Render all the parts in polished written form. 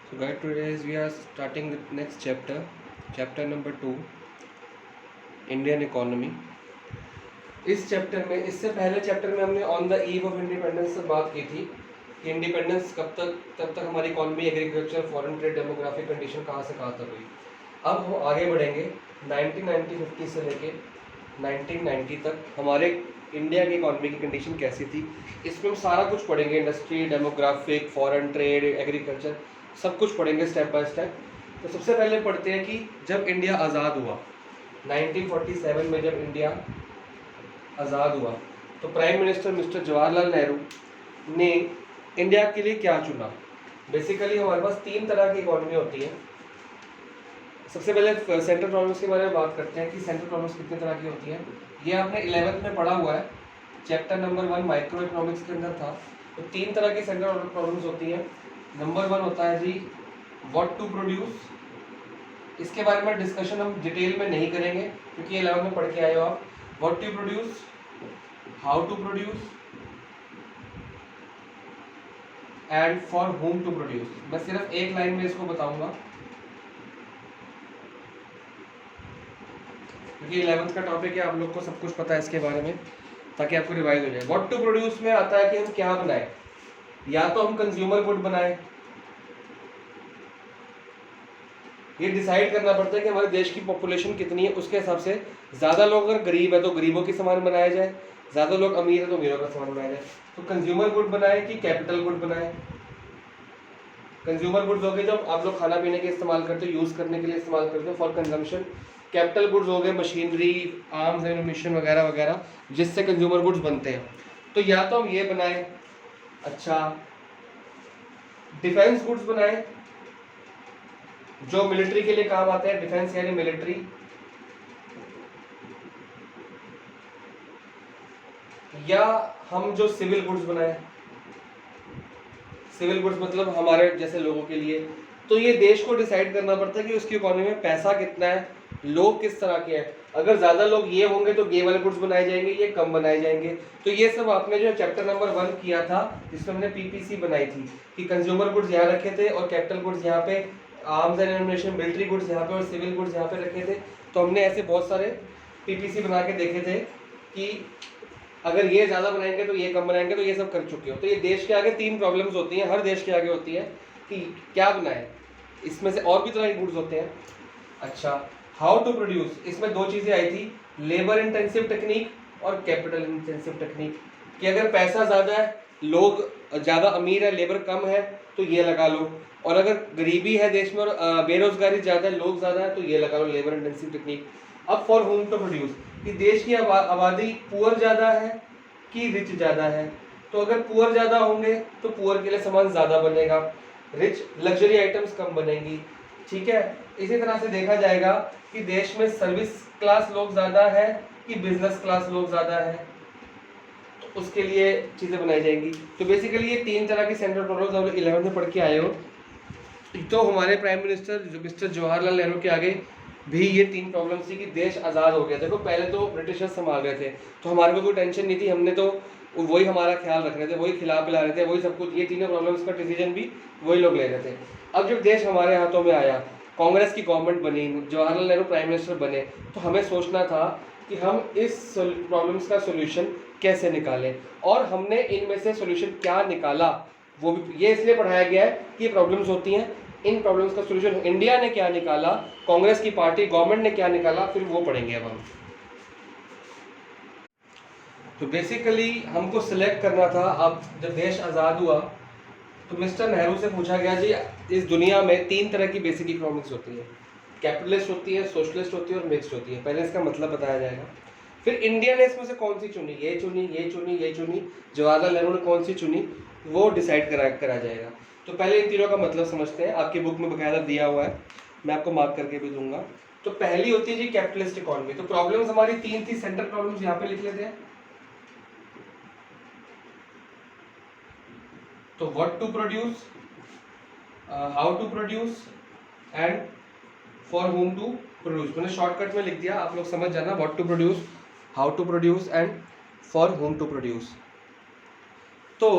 So guys, today we are starting with next chapter, chapter number 2, Indian economy. इस chapter में, इससे पहले chapter में हमने on the eve of independence से बात की थी कि इंडिपेंडेंस तब तक हमारी economy, agriculture, foreign trade, demographic condition कहाँ से कहाँ तक हुई। अब हम आगे बढ़ेंगे 1950 से लेके 1990 तक हमारे इंडिया की इकोनॉमी की कंडीशन कैसी थी। इसमें हम सारा कुछ पढ़ेंगे, industry, demographic, foreign trade, agriculture, सब कुछ पढ़ेंगे स्टेप बाय स्टेप। तो सबसे पहले पढ़ते हैं कि जब इंडिया आज़ाद हुआ, 1947 में जब इंडिया आज़ाद हुआ तो prime minister mister Jawaharlal Nehru ने इंडिया के लिए क्या चुना। बेसिकली हमारे पास तीन तरह की इकोनॉमी होती है। सबसे पहले सेंट्रल प्रॉब्लम्स के बारे में बात करते हैं कि सेंट्रल प्रॉब्लम्स कितने तरह की होती हैं। ये आपने 11th में पढ़ा हुआ है, चैप्टर नंबर 1 माइक्रो इकोनॉमिक्स के अंदर था। तो तीन तरह की सेंट्रल प्रॉब्लम्स होती हैं। नंबर 1 होता है जी व्हाट टू प्रोड्यूस। इसके बारे में डिस्कशन हम डिटेल में नहीं करेंगे क्योंकि 11th में पढ़ के आए हो आप। What to produce, how to produce and for whom to produce. मैं सिर्फ एक लाइन में इसको बताऊंगा क्योंकि 11th का टॉपिक है, आप लोग को सब कुछ पता है इसके बारे में, ताकि आपको रिवाइज हो जाए। व्हाट टू प्रोड्यूस में आता है कि हम क्या बनाए। या तो हम कंज्यूमर गुड बनाए, ये डिसाइड करना पड़ता है कि हमारे देश की पॉपुलेशन कितनी है, उसके हिसाब से ज़्यादा लोग अगर गरीब है तो गरीबों के सामान बनाया जाए, ज़्यादा लोग अमीर है तो अमीरों का सामान बनाया जाए। तो कंज्यूमर गुड बनाए कि कैपिटल गुड बनाए। कंज्यूमर गुड्स हो गए जो आप लोग खाना पीने के इस्तेमाल करते हो, यूज़ करने के लिए इस्तेमाल करते हो फॉर कंजम्पशन। कैपिटल गुड्स हो गए मशीनरी, आर्म्स एम्यूनिशन वगैरह वगैरह, जिससे कंज्यूमर गुड्स बनते हैं। तो या तो हम ये बनाए, अच्छा डिफेंस गुड्स बनाए जो मिलिट्री के लिए काम आते हैं, डिफेंस यानी मिलिट्री। या हम जो सिविल गुड्स बनाए, सिविल गुड्स मतलब हमारे जैसे लोगों के लिए। तो ये देश को डिसाइड करना पड़ता है कि उसकी इकोनॉमी में पैसा कितना है, लोग किस तरह के हैं। अगर ज़्यादा लोग ये होंगे तो ये वाले गुड्स बनाए जाएंगे, ये कम बनाए जाएंगे। तो ये सब आपने जो चैप्टर नंबर 1 किया था जिसमें हमने पीपीसी बनाई थी कि कंज्यूमर गुड्स यहाँ रखे थे और कैपिटल गुड्स यहाँ पे, arms and ammunition, military goods यहाँ पे और सिविल गुड्स यहाँ पे रखे थे। तो हमने ऐसे बहुत सारे पीपीसी बना के देखे थे कि अगर ये ज़्यादा बनाएंगे तो ये कम बनाएंगे, तो ये सब कर चुके हो। तो ये देश के आगे तीन प्रॉब्लम्स होती हैं, हर देश के आगे होती है कि क्या बनाए। इसमें से और भी तरह के गुड्स होते हैं। अच्छा हाउ टू प्रोड्यूस, इसमें दो चीज़ें आई थी, लेबर इंटेंसिव टेक्निक और कैपिटल इंटेंसिव टेक्निक। कि अगर पैसा ज़्यादा है, लोग ज़्यादा अमीर है, लेबर कम है, तो ये लगा लो। और अगर गरीबी है देश में और बेरोजगारी ज़्यादा है, लोग ज़्यादा है, तो ये लगा लो लेबर इंटेंसिव टेक्निक। अब फॉर होम टू प्रोड्यूस कि देश की आबादी पुअर ज़्यादा है कि रिच ज़्यादा है। तो अगर पुअर ज़्यादा होंगे तो पुअर के लिए सामान ज़्यादा बनेगा, रिच लग्जरी आइटम्स कम बनेंगी। ठीक है, इसी तरह से देखा जाएगा कि देश में सर्विस क्लास लोग ज़्यादा है कि बिजनेस क्लास लोग ज़्यादा है, तो उसके लिए चीज़ें बनाई जाएंगी। तो बेसिकली ये तीन तरह की सेंट्रल प्रॉब्लम्स आप 11th में पढ़ के आए हो। तो हमारे प्राइम मिनिस्टर जो मिस्टर जवाहरलाल नेहरू के आगे भी ये तीन प्रॉब्लम्स थी कि देश आज़ाद हो गया। देखो पहले तो ब्रिटिशर्स संभाल रहे थे तो हमारे को कोई टेंशन नहीं थी, हमने तो वही हमारा ख्याल रख रहे थे, वही खिला पिला रहे थे, वही सब कुछ, ये तीनों प्रॉब्लम्स का डिसीजन भी वही लोग ले रहे थे। अब जब देश हमारे हाथों में आया, कांग्रेस की गवर्नमेंट बनी, जवाहरलाल नेहरू प्राइम मिनिस्टर बने, तो हमें सोचना था कि हम इस प्रॉब्लम्स का सोल्यूशन कैसे निकालें। और हमने इनमें से सोल्यूशन क्या निकाला वो भी ये इसलिए पढ़ाया गया है कि ये प्रॉब्लम्स होती हैं, इन प्रॉब्लम्स का सोल्यूशन इंडिया ने क्या निकाला, कांग्रेस की पार्टी गवर्नमेंट ने क्या निकाला, फिर वो पढ़ेंगे अब हम। तो बेसिकली हमको सिलेक्ट करना था। अब जब देश आज़ाद हुआ तो मिस्टर नेहरू से पूछा गया जी इस दुनिया में तीन तरह की बेसिक इकोनॉमिक्स होती है, कैपिटलिस्ट होती है, सोशलिस्ट होती है और मिक्स्ड होती है। पहले इसका मतलब बताया जाएगा, फिर इंडिया ने इसमें से कौन सी चुनी, ये चुनी, ये चुनी, ये चुनी, जवाहरलाल नेहरू ने कौन सी चुनी, वो डिसाइड करा जाएगा। तो पहले इन तीनों का मतलब समझते हैं, आपकी बुक में बकायदा दिया हुआ है, मैं आपको मार्क करके भी दूंगा। तो पहली होती है जी कैपिटलिस्ट इकोनॉमी। तो प्रॉब्लम्स हमारी तीन थी, सेंट्रल प्रॉब्लम्स यहाँ पे लिख लेते हैं। तो what to produce, how to produce and for whom to produce. मैंने शॉर्टकट में लिख दिया, आप लोग समझ जाना, what to produce, how to produce and for whom to produce. तो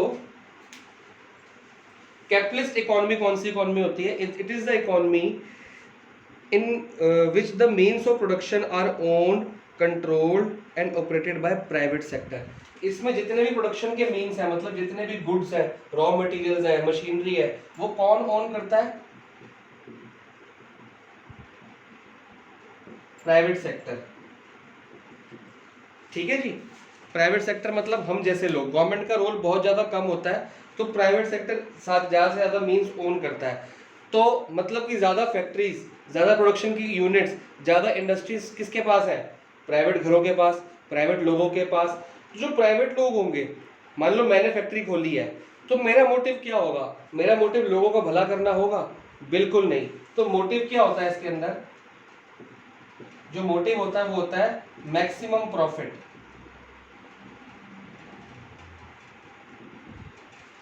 कैपिटलिस्ट इकोनॉमी कौन सी इकोनॉमी होती है? It is the economy in which the means of production are owned, controlled and operated by private sector. इसमें जितने भी production के means हैं, मतलब जितने भी गुड्स हैं, रॉ मटेरियल्स हैं, मशीनरी है, वो कौन ओन करता है? Private sector. ठीक है जी। प्राइवेट सेक्टर मतलब हम जैसे लोग, गवर्नमेंट का रोल बहुत ज्यादा कम होता है, तो प्राइवेट सेक्टर ज्यादा से ज्यादा मीन्स ओन करता है। तो मतलब कि ज्यादा फैक्ट्रीज, ज्यादा प्रोडक्शन की यूनिट्स, ज्यादा इंडस्ट्रीज किसके पास है? प्राइवेट घरों के पास, प्राइवेट लोगों के पास। जो प्राइवेट लोग होंगे, मान लो मैंने फैक्ट्री खोली है, तो मेरा मोटिव क्या होगा? मेरा मोटिव लोगों का भला करना होगा? बिल्कुल नहीं। तो मोटिव क्या होता है इसके अंदर? जो मोटिव होता है वो होता है मैक्सिमम प्रॉफिट।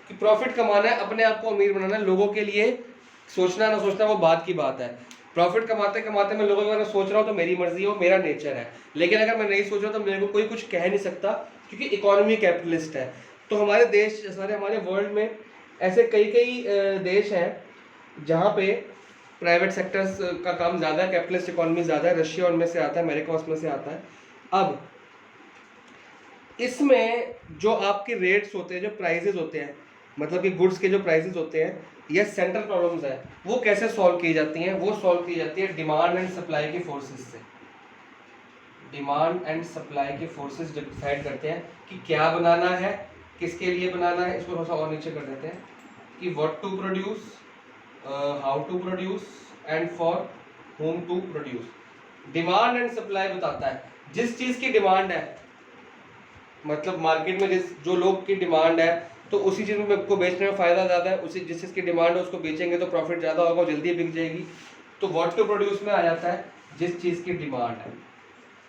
कि प्रॉफिट कमाना है, अपने आप को अमीर बनाना है, लोगों के लिए सोचना ना सोचना वो बात की बात है। प्रॉफिट कमाते कमाते मैं लोगों के बारे में सोच रहा हूँ तो मेरी मर्जी है, वो मेरा नेचर है। लेकिन अगर मैं नहीं सोच रहा तो मेरे को कोई कुछ कह नहीं सकता, क्योंकि इकोनॉमी कैपिटलिस्ट है। तो हमारे देश, सारे हमारे वर्ल्ड में ऐसे कई कई देश हैं जहाँ पे प्राइवेट सेक्टर्स का काम ज़्यादा है, कैपिटलिस्ट इकोनॉमी ज़्यादा है। रशिया उनमें से आता है, अमेरिका उसमें से आता है। अब इसमें जो आपके रेट्स होते हैं, जो प्राइजेज होते हैं, मतलब कि गुड्स के जो प्राइसेस होते हैं या सेंट्रल प्रॉब्लम्स है, वो कैसे सॉल्व की जाती हैं? वो सॉल्व की जाती है डिमांड एंड सप्लाई के फोर्सेस से। डिमांड एंड सप्लाई के फोर्सेस डिसाइड करते हैं कि क्या बनाना है, किसके लिए बनाना है। इसको थोड़ा सा और नीचे कर देते हैं कि what to produce, how to produce and for whom to produce. Demand and supply बताता है जिस चीज़ की डिमांड है, मतलब मार्केट में जो लोग की डिमांड है, तो उसी चीज़ में को बेचने में फ़ायदा ज़्यादा है। उसी जिस चीज़ की डिमांड है उसको बेचेंगे तो प्रॉफिट ज़्यादा होगा, जल्दी बिक जाएगी। तो व्हाट टू प्रोड्यूस में आ जाता है जिस चीज़ की डिमांड है,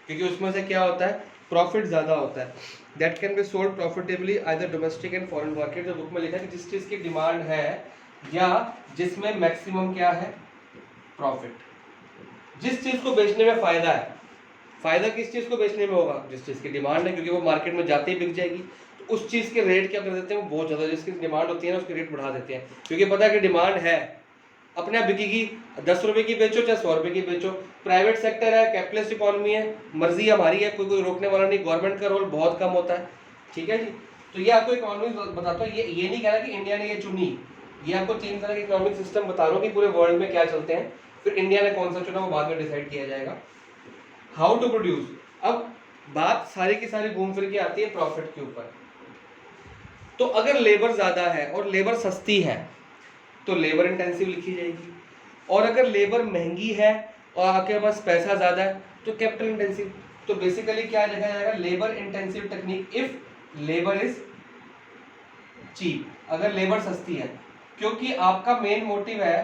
क्योंकि उसमें से क्या होता है? प्रॉफिट ज़्यादा होता है। That can be sold profitably either domestic and foreign market. जो बुक में लिखा है कि जिस चीज़ की डिमांड है या जिसमें मैक्सिमम क्या है? प्रॉफिट। जिस चीज़ को बेचने में फ़ायदा है। फ़ायदा किस चीज़ को बेचने में होगा? जिस चीज़ की डिमांड है, क्योंकि वो मार्केट में जाते ही बिक जाएगी। तो उस चीज़ के रेट क्या कर देते हैं? वो बहुत ज़्यादा, जिसकी डिमांड होती है ना उसके रेट बढ़ा देते हैं, क्योंकि पता है कि डिमांड है, अपने आप बिकेगी। 10 रुपये की बेचो चाहे 100 रुपये की बेचो। प्राइवेट सेक्टर है, कैपिटलिस्ट इकोनॉमी है, मर्जी हमारी है, कोई रोकने वाला नहीं। गवर्नमेंट का रोल बहुत कम होता है। ठीक है जी। तो ये आपको इकोनॉमी बताता हूँ। ये नहीं कह रहा कि इंडिया ने ये चुनी, ये आपको 3 तरह के इकोनॉमिक सिस्टम बता रहा हूँ कि पूरे वर्ल्ड में क्या चलते हैं। फिर इंडिया ने कौन सा चुना वो बाद में डिसाइड किया जाएगा। हाउ टू प्रोड्यूस, अब बात सारी की सारी घूम फिर के आती है प्रॉफिट के ऊपर। तो अगर लेबर ज़्यादा है और लेबर सस्ती है तो लेबर इंटेंसिव लिखी जाएगी, और अगर लेबर महंगी है और आपके पास पैसा ज़्यादा है तो कैपिटल इंटेंसिव। तो बेसिकली क्या लिखा जाएगा? Labour intensive technique if labour is cheap, अगर लेबर सस्ती है, क्योंकि आपका मेन मोटिव है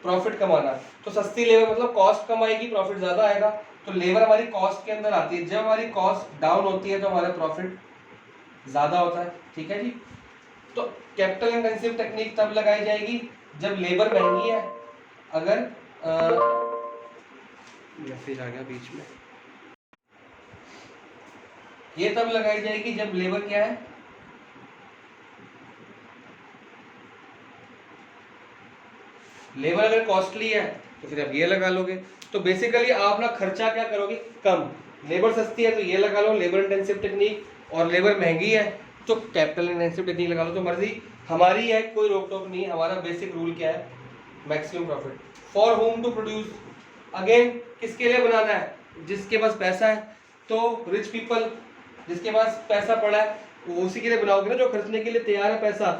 प्रॉफिट कमाना। तो सस्ती लेबर मतलब कॉस्ट कम आएगी, प्रॉफिट ज़्यादा आएगा। तो लेबर हमारी कॉस्ट के अंदर आती है। जब हमारी कॉस्ट डाउन होती है तो हमारा प्रॉफिट ज़्यादा होता है। ठीक है जी। तो कैपिटल इंटेंसिव टेक्निक तब लगाई जाएगी जब लेबर महंगी है। अगर मैसेज आ गया बीच में, ये तब लगाई जाएगी जब लेबर क्या है? लेबर अगर कॉस्टली है तो फिर आप ये लगा लोगे। तो बेसिकली आप ना खर्चा क्या करोगे? कम। लेबर सस्ती है तो ये लगा लो लेबर इंटेंसिव टेक्निक, और लेबर महंगी है तो कैपिटल इंटेंसिव टेक्निक लगा लो। तो मर्जी हमारी है, कोई रोक टोक नहीं। हमारा बेसिक रूल क्या है? Maximum profit. For whom to produce, again किसके लिए बनाना है? जिसके पास पैसा है। तो रिच पीपल, जिसके पास पैसा पड़ा है वो उसी के लिए बनाओगे ना, जो खर्चने के लिए तैयार है पैसा।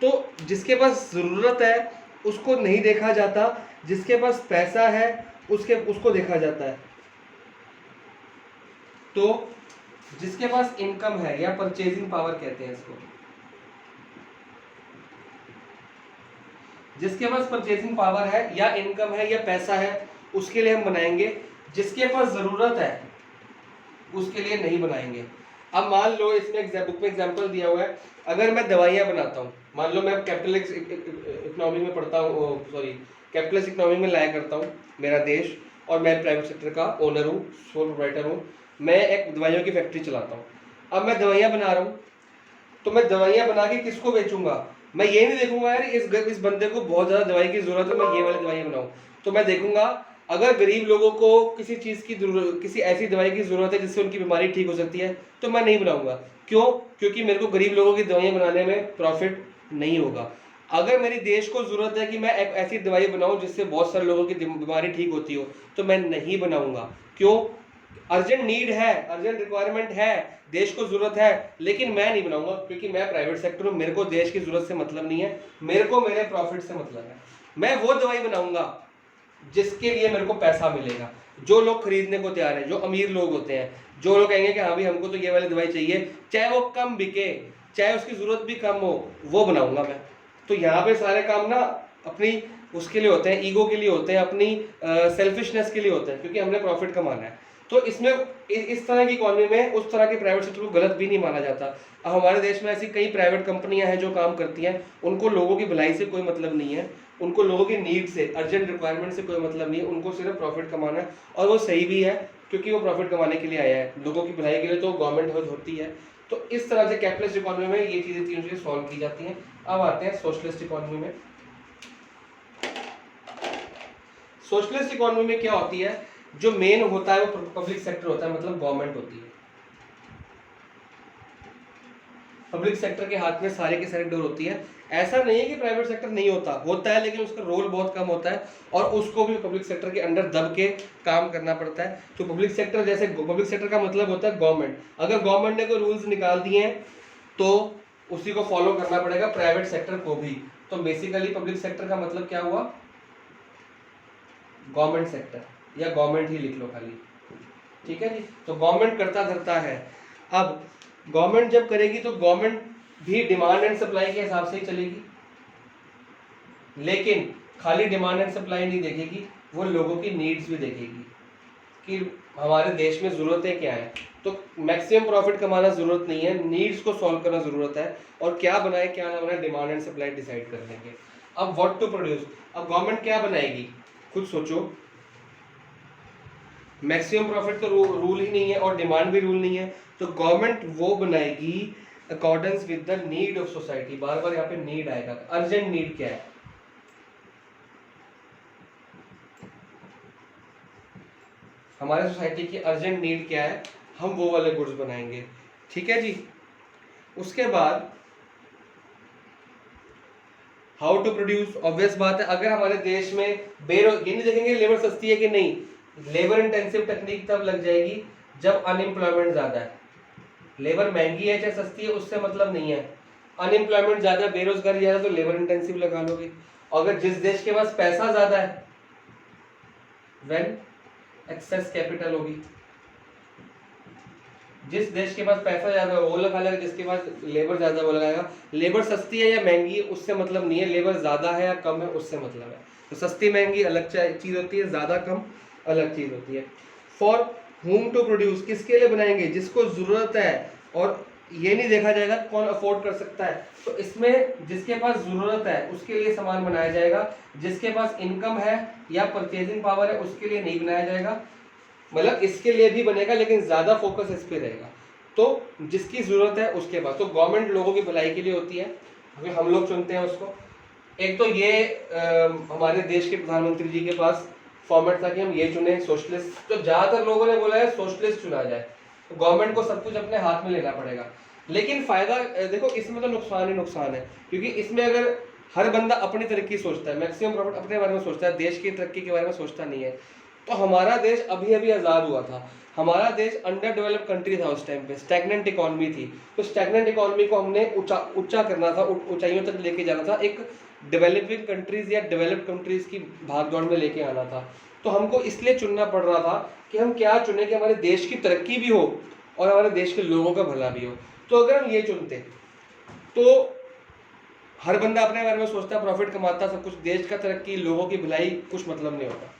तो जिसके पास ज़रूरत है उसको नहीं देखा जाता, जिसके पास पैसा है उसको देखा जाता है। तो जिसके पास इनकम है या परचेजिंग पावर कहते हैं इसको, जिसके पास परचेजिंग पावर है या इनकम है या पैसा है उसके लिए हम बनाएंगे। जिसके पास जरूरत है उसके लिए नहीं बनाएंगे। अब मान लो इसमें बुक में एग्जांपल दिया हुआ है, अगर मैं दवाइयाँ बनाता हूँ, मान लो मैं कैपिटलिस्ट इकोनॉमी में पढ़ता हूँ, सॉरी कैपिटलिस्ट इकोनॉमी में लाया करता हूँ मेरा देश, और मैं प्राइवेट सेक्टर का ओनर हूँ, सोल प्रोप्राइटर हूँ। मैं एक दवाइयों की फैक्ट्री चलाता हूँ। अब मैं दवाइयाँ बना रहा हूँ, तो मैं दवाइयाँ बना के किसको बेचूंगा? मैं ये नहीं देखूंगा यार इस बंदे को बहुत ज़्यादा दवाई की ज़रूरत है, मैं ये वाली दवाइयाँ बनाऊँ। तो मैं देखूंगा अगर गरीब लोगों को किसी चीज़ की किसी ऐसी दवाई की ज़रूरत है जिससे उनकी बीमारी ठीक हो सकती है, तो मैं नहीं बनाऊंगा। क्यों? क्योंकि मेरे को गरीब लोगों की दवाइयाँ बनाने में प्रॉफिट नहीं होगा। अगर मेरे देश को ज़रूरत है कि मैं एक ऐसी दवाई बनाऊं जिससे बहुत सारे लोगों की बीमारी ठीक होती हो, तो मैं नहीं बनाऊंगा। क्यों? अर्जेंट नीड है, अर्जेंट रिक्वायरमेंट है, देश को जरूरत है, लेकिन मैं नहीं बनाऊंगा क्योंकि मैं प्राइवेट सेक्टर हूं, मेरे को देश की जरूरत से मतलब नहीं है, मेरे को मेरे प्रॉफिट से मतलब है। मैं वो दवाई बनाऊंगा जिसके लिए मेरे को पैसा मिलेगा, जो लोग खरीदने को तैयार है, जो अमीर लोग होते हैं, जो लोग कहेंगे कि हाँ भाई हमको तो ये वाली दवाई चाहिए, चाहे वो कम बिके, चाहे उसकी जरूरत भी कम हो, वो बनाऊंगा मैं। तो यहाँ पे सारे काम ना अपनी उसके लिए होते हैं, ईगो के लिए होते हैं, अपनी सेल्फिशनेस के लिए होते हैं, क्योंकि हमने प्रॉफिट कमाना है। तो इसमें इस तरह की इकोनॉमी में उस तरह के प्राइवेट सेक्टर को गलत भी नहीं माना जाता। अब हमारे देश में ऐसी कई प्राइवेट कंपनियां हैं जो काम करती हैं, उनको लोगों की भलाई से कोई मतलब नहीं है, उनको लोगों की नीड से, अर्जेंट रिक्वायरमेंट से कोई मतलब नहीं है, उनको सिर्फ प्रॉफिट कमाना है। और वो सही भी है क्योंकि वो प्रॉफिट कमाने के लिए आया है, लोगों की भलाई के लिए तो गवर्नमेंट होती है। तो इस तरह से कैपिटलिस्ट इकोनॉमी में ये चीज़ें तीन चीज़ें सॉल्व की जाती हैं। अब आते हैं सोशलिस्ट इकोनॉमी में। सोशलिस्ट इकोनॉमी में क्या होती है? जो मेन होता है वो पब्लिक सेक्टर होता है, मतलब गवर्नमेंट होती है। पब्लिक सेक्टर के हाथ में सारे के सारे डोर होती है। ऐसा नहीं है कि प्राइवेट सेक्टर नहीं होता है, लेकिन उसका रोल बहुत कम होता है और उसको भी पब्लिक सेक्टर के अंडर दब के काम करना पड़ता है। तो पब्लिक सेक्टर, जैसे पब्लिक सेक्टर का मतलब होता है गवर्नमेंट, अगर गवर्नमेंट ने कोई रूल्स निकाल दिए हैं तो उसी को फॉलो करना पड़ेगा प्राइवेट सेक्टर को भी। तो बेसिकली पब्लिक सेक्टर का मतलब क्या हुआ? गवर्नमेंट सेक्टर, या गवर्नमेंट ही लिख लो खाली, ठीक है जी। तो गवर्नमेंट करता धरता है। अब गवर्नमेंट जब करेगी तो गवर्नमेंट भी डिमांड एंड सप्लाई के हिसाब से ही चलेगी, लेकिन खाली डिमांड एंड सप्लाई नहीं देखेगी, वो लोगों की नीड्स भी देखेगी कि हमारे देश में ज़रूरतें क्या हैं। तो मैक्सिमम प्रॉफिट कमाना ज़रूरत नहीं है, नीड्स को सॉल्व करना ज़रूरत है, और क्या बनाए क्या ना बनाए डिमांड एंड सप्लाई डिसाइड कर लेंगे। अब व्हाट टू प्रोड्यूस, अब गवर्नमेंट क्या बनाएगी? खुद सोचो। मैक्सिमम प्रॉफिट तो रूल ही नहीं है और डिमांड भी रूल नहीं है, तो गवर्नमेंट वो बनाएगी accordance with the need of society. बार बार यहाँ पे नीड आएगा, अर्जेंट नीड क्या है? हमारे सोसाइटी की अर्जेंट नीड क्या है, हम वो वाले गुड्स बनाएंगे, ठीक है जी। उसके बाद हाउ टू प्रोड्यूस, ऑब्वियस बात है, अगर हमारे देश में ये नहीं देखेंगे लेबर सस्ती है कि नहीं, लेबर इंटेंसिव टेक्निक तब लग जाएगी जब अनएम्प्लॉयमेंट ज्यादा है। लेबर महंगी है चाहे सस्ती है उससे मतलब नहीं है, अनएम्प्लॉयमेंट ज्यादा, बेरोजगारी ज्यादा, तो लेबर इंटेंसिव लगा लोगे। अगर जिस देश के पास पैसा ज्यादा है, व्हेन एक्सेस कैपिटल होगी, जिस देश के पास पैसा ज्यादा है वो लगा लेगा, जिसके पास लेबर ज्यादा वो लगाएगा। लेबर सस्ती है या महंगी है उससे मतलब नहीं है, लेबर ज्यादा है या कम है उससे मतलब है। तो सस्ती महंगी अलग चीज होती है, ज्यादा कम अलग चीज होती है। फॉर होम टू प्रोड्यूस, किसके लिए बनाएंगे? जिसको जरूरत है, और ये नहीं देखा जाएगा कौन अफोर्ड कर सकता है। तो इसमें जिसके पास जरूरत है उसके लिए सामान बनाया जाएगा, जिसके पास इनकम है या परचेजिंग पावर है उसके लिए नहीं बनाया जाएगा। मतलब इसके लिए भी बनेगा लेकिन ज्यादा फोकस इस पे रहेगा। तो जिसकी जरूरत है उसके पास, तो गवर्नमेंट लोगों की भलाई के लिए होती है, अभी हम लोग चुनते हैं उसको। एक तो ये हमारे देश के प्रधानमंत्री जी के पास फॉर्मेट था कि हम ये चुने सोशलिस्ट, तो ज्यादातर लोगों ने बोला है सोशलिस्ट चुना जाए, तो गवर्नमेंट को सब कुछ अपने हाथ में लेना पड़ेगा। लेकिन फायदा देखो इसमें तो नुकसान ही नुकसान है, क्योंकि इसमें अगर हर बंदा अपनी तरक्की सोचता है, मैक्सिमम प्रॉफिट अपने बारे में सोचता है, देश की तरक्की के बारे में सोचता नहीं है। तो हमारा देश अभी अभी आज़ाद हुआ था, हमारा देश अंडर डेवलप्ड कंट्री था उस टाइम पे, स्टैग्नेंट इकोनॉमी थी। तो स्टैग्नेंट इकोनॉमी को हमने ऊंचा करना था, ऊंचाइयों तक लेके जाना था, एक डेवलपिंग कंट्रीज या डेवलप्ड कंट्रीज की भागदौड़ में लेके आना था। तो हमको इसलिए चुनना पड़ रहा था कि हम क्या चुने कि हमारे देश की तरक्की भी हो और हमारे देश के लोगों का भला भी हो। तो अगर हम ये चुनते तो हर बंदा अपने बारे में सोचता, प्रॉफिट कमाता, सब कुछ, देश का तरक्की, लोगों की भलाई, कुछ मतलब नहीं होता।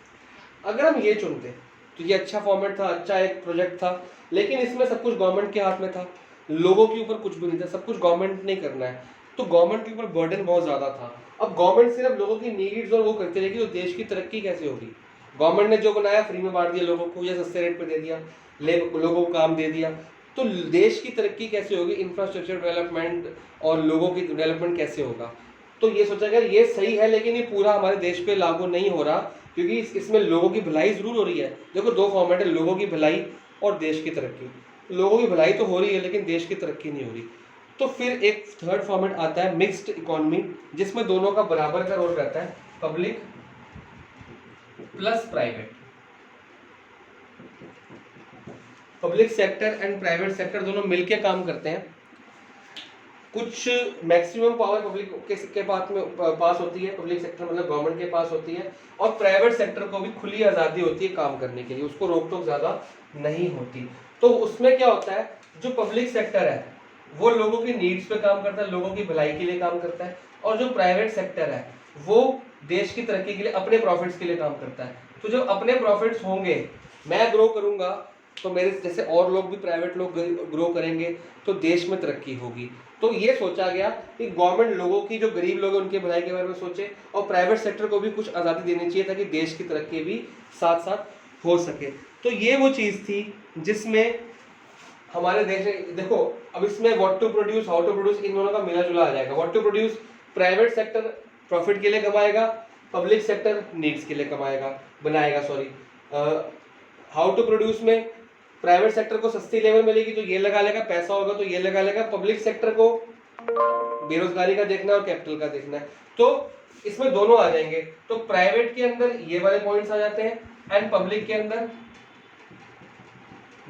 अगर हम ये चुनते तो ये अच्छा फॉर्मेट था, अच्छा एक प्रोजेक्ट था, लेकिन इसमें सब कुछ गवर्नमेंट के हाथ में था, लोगों के ऊपर कुछ भी नहीं था, सब कुछ गवर्नमेंट ने करना है, तो गवर्नमेंट के ऊपर बर्डन बहुत ज़्यादा था। अब गवर्नमेंट सिर्फ लोगों की नीड्स और वो करती रहेगी तो देश की तरक्की कैसे होगी? गवर्नमेंट ने जो बनाया फ्री में बांट दिया लोगों को या सस्ते रेट पर दे दिया, लोगों को काम दे दिया, तो देश की तरक्की कैसे होगी, इंफ्रास्ट्रक्चर डेवलपमेंट और लोगों की डेवलपमेंट कैसे होगा। तो ये सोचा गया ये सही है, लेकिन ये पूरा हमारे देश पे लागू नहीं हो रहा, क्योंकि इसमें लोगों की भलाई जरूर हो रही है। देखो दो फॉर्मेट है, लोगों की भलाई और देश की तरक्की। लोगों की भलाई तो हो रही है लेकिन देश की तरक्की नहीं हो रही। तो फिर एक थर्ड फॉर्मेट आता है मिक्स्ड इकोनॉमी, जिसमें दोनों का बराबर का रोल रहता है, public plus private. Public sector and private sector दोनों मिलकर काम करते हैं। कुछ मैक्सिमम पावर पब्लिक के पास होती है, पब्लिक सेक्टर मतलब गवर्नमेंट के पास होती है, और प्राइवेट सेक्टर को भी खुली आज़ादी होती है काम करने के लिए, उसको रोक टोक ज़्यादा नहीं होती। तो उसमें क्या होता है, जो पब्लिक सेक्टर है वो लोगों की नीड्स पे काम करता है, लोगों की भलाई के लिए काम करता है, और जो प्राइवेट सेक्टर है वो देश की तरक्की के लिए, अपने प्रॉफिट्स के लिए काम करता है। तो जब अपने प्रॉफिट्स होंगे, मैं ग्रो करूंगा तो मेरे जैसे और लोग भी, प्राइवेट लोग ग्रो करेंगे, तो देश में तरक्की होगी। तो ये सोचा गया कि गवर्नमेंट लोगों की, जो गरीब लोग हैं उनके भलाई के बारे में सोचे, और प्राइवेट सेक्टर को भी कुछ आज़ादी देनी चाहिए ताकि देश की तरक्की भी साथ साथ हो सके। तो ये वो चीज़ थी जिसमें हमारे देश में, देखो अब इसमें what to produce, how to produce, इन दोनों का मिला जुला आ जाएगा। What to produce, private sector profit के लिए कमाएगा, पब्लिक सेक्टर नीड्स के लिए बनाएगा। हाउ टू प्रोड्यूस में प्राइवेट सेक्टर को सस्ती लेबर मिलेगी तो ये लगा लेगा, पैसा होगा तो ये लगा लेगा, पब्लिक सेक्टर को बेरोजगारी का देखना है और कैपिटल का देखना है, तो इसमें दोनों आ जाएंगे। तो प्राइवेट के अंदर ये वाले पॉइंट्स आ जाते हैं एंड पब्लिक के अंदर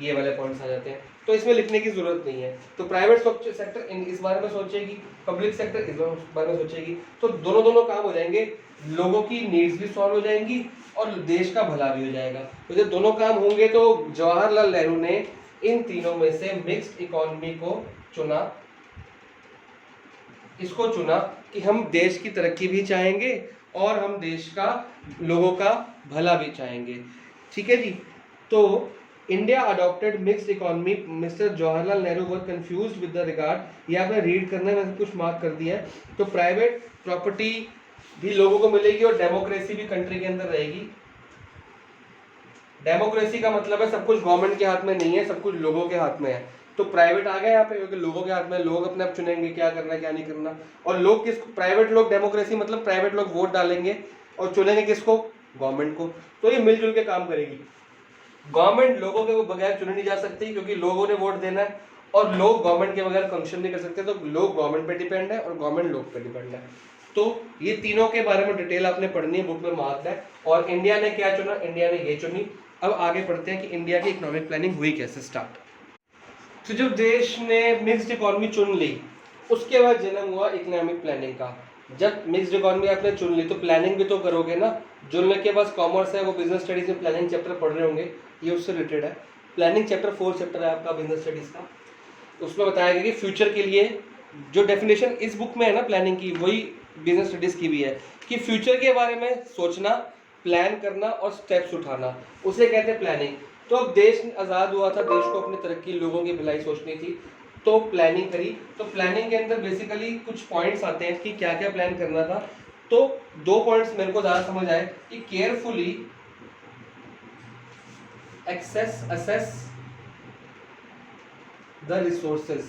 ये वाले पॉइंट्स आ जाते हैं। तो इसमें लिखने की जरूरत नहीं है। तो प्राइवेट सेक्टर इस बारे में सोचेगी, पब्लिक सेक्टर इस बारे में सोचेगी, तो दोनों काम हो जाएंगे, लोगों की नीड्स भी सॉल्व हो जाएंगी और देश का भला भी हो जाएगा। तो जब दोनों काम होंगे तो जवाहरलाल नेहरू ने इन तीनों में से मिक्स्ड इकोनॉमी को चुना। इसको चुना कि हम देश की तरक्की भी चाहेंगे और हम देश का, लोगों का भला भी चाहेंगे। ठीक है जी। तो India adopted mixed economy, mister Jawaharlal Nehru were confused with the regard, ये आपने रीड करना है, मैंने कुछ मार्क कर दिया है। तो प्राइवेट प्रॉपर्टी भी लोगों को मिलेगी और डेमोक्रेसी भी कंट्री के अंदर रहेगी। डेमोक्रेसी का मतलब है सब कुछ गवर्नमेंट के हाथ में नहीं है, सब कुछ लोगों के हाथ में है। तो प्राइवेट आ गया यहाँ पे, क्योंकि लोगों के हाथ में, लोग अपने आप चुनेंगे क्या करना है क्या नहीं करना। और लोग किसको, प्राइवेट लोग, डेमोक्रेसी मतलब प्राइवेट लोग वोट डालेंगे और चुनेंगे किसको, गवर्नमेंट को। तो ये मिलजुल के काम करेगी। गवर्नमेंट लोगों के बगैर चुनी नहीं जा सकती, क्योंकि लोगों ने वोट देना है, और लोग गवर्नमेंट के बगैर फंक्शन नहीं कर सकते। तो लोग गवर्नमेंट पे डिपेंड है और गवर्नमेंट लोग पे डिपेंड है। तो ये तीनों के बारे में डिटेल आपने पढ़नी है, बुक में मार्क्ड है। और इंडिया ने क्या चुना, इंडिया ने ये चुनी। अब आगे पढ़ते हैं कि इंडिया की इकोनॉमिक प्लानिंग हुई कैसे स्टार्ट। तो जब देश ने मिक्स्ड इकोनॉमी चुन ली, उसके बाद जन्म हुआ इकोनॉमिक प्लानिंग का। जब मिक्स्ड इकोनॉमी आपने चुन ली तो प्लानिंग भी तो करोगे ना। जो लोग के पास कॉमर्स है वो बिजनेस स्टडीज में प्लानिंग चैप्टर पढ़ रहे होंगे, ये उससे रिलेटेड है। प्लानिंग चैप्टर 4 चैप्टर है आपका बिजनेस स्टडीज का। उसमें बताया गया कि फ्यूचर के लिए, जो डेफिनेशन इस बुक में है ना प्लानिंग की, वही बिजनेस स्टडीज की भी है, कि फ्यूचर के बारे में सोचना, प्लान करना और स्टेप्स उठाना, उसे कहते हैं प्लानिंग। तो अब देश आज़ाद हुआ था, देश को अपनी तरक्की, लोगों की भलाई सोचनी थी, तो प्लानिंग करी। तो प्लानिंग के अंदर बेसिकली कुछ पॉइंट्स आते हैं कि क्या क्या प्लान करना था। तो 2 पॉइंट्स मेरे को ज़्यादा समझ आए कि केयरफुली असेस द रिसोर्सेज,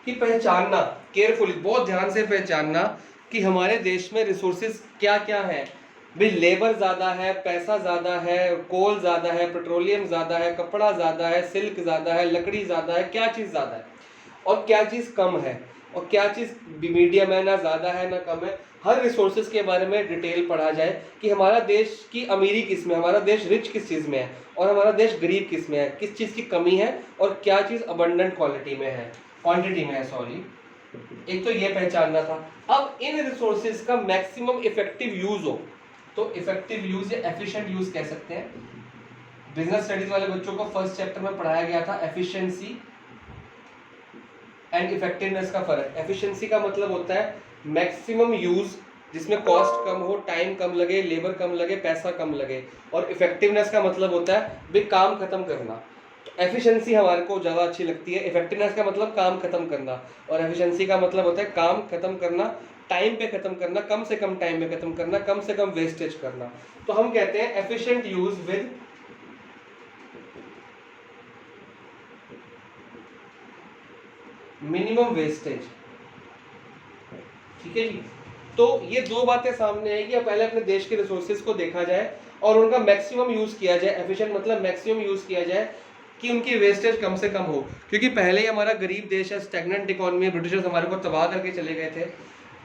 कि पहचानना, केयरफुली बहुत ध्यान से पहचानना कि हमारे देश में रिसोर्सेज क्या क्या है। भाई लेबर ज़्यादा है, पैसा ज़्यादा है, कोल ज़्यादा है, पेट्रोलियम ज़्यादा है, कपड़ा ज़्यादा है, सिल्क ज़्यादा है, लकड़ी ज़्यादा है, क्या चीज़ ज़्यादा है और क्या चीज़ कम है, और क्या चीज़ मीडियम है, ना ज़्यादा है ना कम है। हर रिसोर्सेज के बारे में डिटेल पढ़ा जाए कि हमारा देश की अमीरी किस में, हमारा देश रिच किस चीज़ में है और हमारा देश गरीब किस में है, किस चीज़ की कमी है और क्या चीज़ अबंडेंट क्वांटिटी में है। एक तो ये पहचानना था। अब इन रिसोर्सेज का मैक्सिमम इफेक्टिव यूज हो, तो इफेक्टिव यूज या एफिशिएंट यूज कह सकते हैं। बिजनेस स्टडीज वाले बच्चों को फर्स्ट चैप्टर में पढ़ाया गया था एफिशिएंसी एंड इफेक्टिवनेस का फर्क। एफिशिएंसी का मतलब होता है मैक्सिमम यूज, जिसमें कॉस्ट कम हो, टाइम कम लगे, लेबर कम लगे, पैसा कम लगे। और इफेक्टिवनेस का मतलब होता है भी काम खत्म करना। एफिशिएंसी हमारे को ज़्यादा अच्छी लगती है। इफेक्टिवनेस का मतलब काम खत्म करना, और एफिशिएंसी का मतलब होता है काम खत्म करना, टाइम पे खत्म करना, कम से कम टाइम में खत्म करना, कम से कम वेस्टेज करना। तो हम कहते हैं efficient use with minimum wastage. ठीक है जी। तो ये दो बातें सामने आई कि पहले अपने देश के रिसोर्सेज को देखा जाए और उनका मैक्सिमम यूज किया जाए, एफिशिएंट मतलब मैक्सिमम यूज किया जाए कि उनकी वेस्टेज कम से कम हो, क्योंकि पहले ही हमारा गरीब देश है, स्टैग्नेंट इकोनॉमी, ब्रिटिशर्स हमारे को तबाह करके चले गए थे।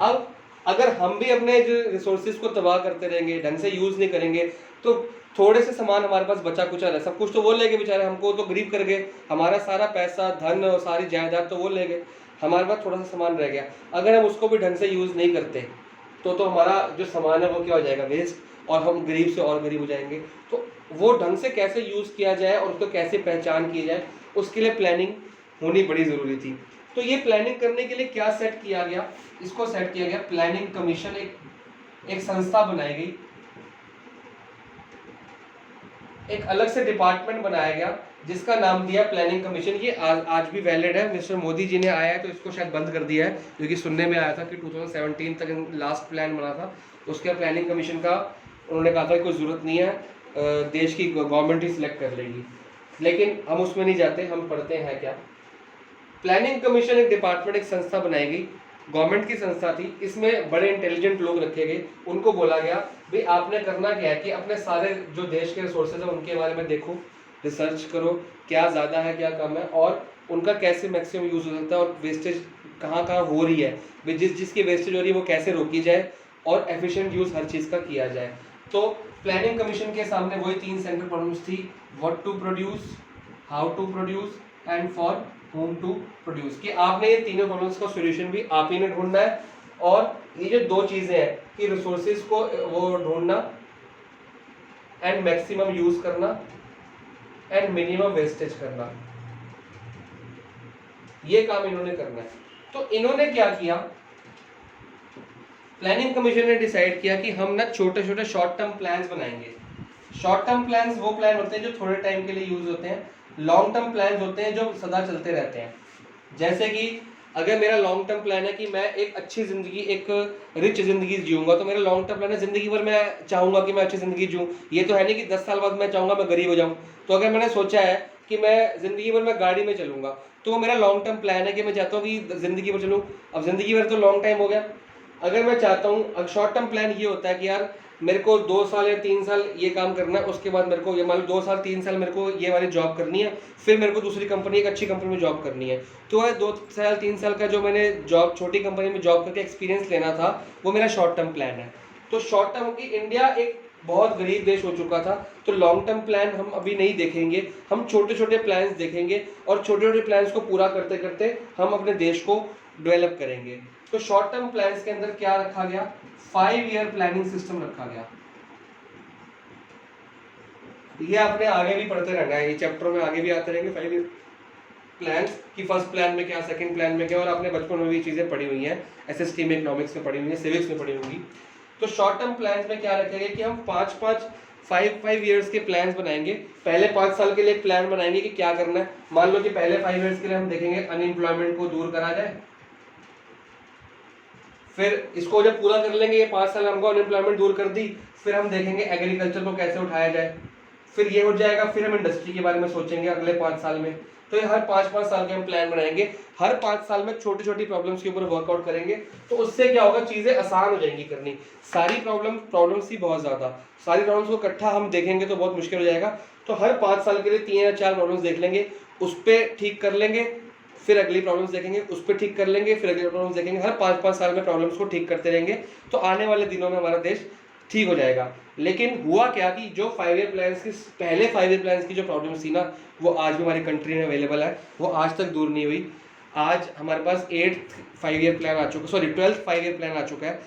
अब अगर हम भी अपने जो रिसोर्सेज को तबाह करते रहेंगे, ढंग से यूज नहीं करेंगे, तो थोड़े से सामान हमारे पास बचा कुचा रहा, सब कुछ तो वो ले गए बेचारे, हमको तो गरीब कर गए, हमारा सारा पैसा धन और सारी जायदाद तो वो ले गए, हमारे पास थोड़ा सा सामान रह गया। अगर हम उसको भी ढंग से यूज नहीं करते तो हमारा जो सामान है वो क्या हो जाएगा, वेस्ट, और हम गरीब से और गरीब हो जाएंगे। तो वो ढंग से कैसे यूज किया जाए और उसको कैसे पहचान की जाए, उसके लिए प्लानिंग होनी बड़ी जरूरी थी। तो ये प्लानिंग करने के लिए क्या सेट किया गया, इसको सेट किया गया प्लानिंग कमीशन, एक संस्था बनाई गई, एक अलग से डिपार्टमेंट बनाया गया जिसका नाम दिया प्लानिंग कमीशन। ये आज भी वैलिड है, मिस्टर मोदी जी ने आया है तो इसको शायद बंद कर दिया है, क्योंकि सुनने में आया था कि 2017 तक लास्ट प्लान बना था, उसके प्लानिंग कमीशन का उन्होंने कहा था कि कोई ज़रूरत नहीं है, देश की गवर्नमेंट ही सिलेक्ट कर लेगी। लेकिन हम उसमें नहीं जाते, हम पढ़ते हैं क्या। प्लानिंग कमीशन एक डिपार्टमेंट, एक संस्था बनाई गई, गवर्नमेंट की संस्था थी, इसमें बड़े इंटेलिजेंट लोग रखे गए, उनको बोला गया भाई आपने करना क्या है कि अपने सारे जो देश के रिसोर्सेज हैं उनके बारे में देखो, रिसर्च करो क्या ज़्यादा है क्या कम है और उनका कैसे मैक्सिमम यूज़ हो सकता है और वेस्टेज कहाँ कहाँ हो रही है, जिसकी वेस्टेज हो रही है वो कैसे रोकी जाए और एफिशिएंट यूज़ हर चीज़ का किया जाए। तो प्लानिंग कमीशन के सामने वही 3 सेंट्रल प्रॉब्लम्स थी, what to produce, how to produce and for whom to produce, कि आपने ये तीनों प्रॉब्लम्स का सॉल्यूशन भी आप ही ने ढूंढना है। और ये जो दो चीज़ें हैं कि रिसोर्सेज को वो ढूंढना एंड मैक्सिमम यूज़ करना एंड मिनिमम वेस्टेज करना, ये काम इन्होंने करना है। तो इन्होंने क्या किया, प्लानिंग कमीशन ने डिसाइड किया कि हम ना छोटे छोटे शॉर्ट टर्म प्लान्स बनाएंगे। शॉर्ट टर्म प्लान्स वो प्लान होते हैं जो थोड़े टाइम के लिए यूज होते हैं, लॉन्ग टर्म प्लान्स होते हैं जो सदा चलते रहते हैं। जैसे कि अगर मेरा लॉन्ग टर्म प्लान है कि मैं एक अच्छी जिंदगी, एक रिच जिंदगी जीऊंगा, तो मेरा लॉन्ग टर्म प्लान है जिंदगी भर मैं चाहूंगा कि मैं अच्छी जिंदगी जीऊं। ये तो है नहीं कि 10 साल बाद मैं चाहूंगा मैं गरीब हो जाऊं। तो अगर मैंने सोचा है कि मैं जिंदगी भर मैं गाड़ी में चलूंगा, तो वो मेरा लॉन्ग टर्म प्लान है कि मैं चाहता हूँ कि जिंदगी भर चलूँ। अब जिंदगी भर तो लॉन्ग टाइम हो गया। अगर मैं चाहता हूँ, शॉर्ट टर्म प्लान ये होता है कि यार मेरे को 2 साल या 3 साल ये काम करना है, उसके बाद मेरे को ये मान लो 2 साल 3 साल मेरे को ये वाली जॉब करनी है, फिर मेरे को दूसरी कंपनी, एक अच्छी कंपनी में जॉब करनी है। तो है 2 साल 3 साल का जो मैंने जॉब छोटी कंपनी में जॉब करके एक्सपीरियंस लेना था, वो मेरा शॉर्ट टर्म प्लान है। तो शॉर्ट टर्म की इंडिया एक बहुत गरीब देश हो चुका था, तो लॉन्ग टर्म प्लान हम अभी नहीं देखेंगे, हम छोटे छोटे प्लान्स देखेंगे और छोटे छोटे प्लान्स को पूरा करते करते हम अपने देश को डेवलप करेंगे। तो शॉर्ट टर्म प्लान्स के अंदर क्या रखा गया, 5 ईयर प्लानिंग सिस्टम रखा गया। ये आपने आगे भी पढ़ते रहना है, ये चैप्टर में आगे भी आते रहेंगे 5 ईयर प्लान्स की फर्स्ट प्लान में क्या, सेकंड प्लान में क्या, और आपने बचपन में भी चीजें पढ़ी हुई हैं, एसएसटी में, इकोनॉमिक्स में पढ़ी हुई है, सिविक्स में पढ़ी होंगी। तो शॉर्ट टर्म प्लान्स में क्या रखेंगे कि हम 5 ईयर्स के प्लान्स बनाएंगे। पहले 5 साल के लिए एक प्लान बनाएंगे कि क्या करना है। मान लो कि पहले 5 ईयर्स के लिए हम देखेंगे अनएम्प्लॉयमेंट को दूर करा जाए, फिर इसको जब पूरा कर लेंगे, ये 5 साल हमको अनएम्प्लॉयमेंट दूर कर दी, फिर हम देखेंगे एग्रीकल्चर को कैसे उठाया जाए, फिर ये हो जाएगा, फिर हम इंडस्ट्री के बारे में सोचेंगे अगले 5 साल में। तो ये हर 5-5 साल के हम प्लान बनाएंगे, हर 5 साल में छोटी छोटी प्रॉब्लम्स के ऊपर वर्कआउट करेंगे। तो उससे क्या होगा, चीजें आसान हो जाएंगी करनी। सारी प्रॉब्लम्स ही बहुत ज्यादा, सारी प्रॉब्लम्स को इकट्ठा हम देखेंगे तो बहुत मुश्किल हो जाएगा। तो हर 5 साल के लिए 3 या 4 प्रॉब्लम्स देख लेंगे, उस पर ठीक कर लेंगे, फिर अगली प्रॉब्लम्स देखेंगे, उस पर ठीक कर लेंगे, फिर अगली प्रॉब्लम्स देखेंगे। हर 5-5 साल में प्रॉब्लम्स को ठीक करते रहेंगे, तो आने वाले दिनों में हमारा देश ठीक हो जाएगा। लेकिन हुआ क्या कि जो 5 ईयर प्लान्स की, पहले 5 ईयर प्लान्स की जो प्रॉब्लम्स थी ना, वो आज भी हमारी कंट्री में अवेलेबल है, वो आज तक दूर नहीं हुई। आज हमारे पास 8th 5 ईयर प्लान आ चुका, सॉरी 12th 5 ईयर प्लान आ चुका है।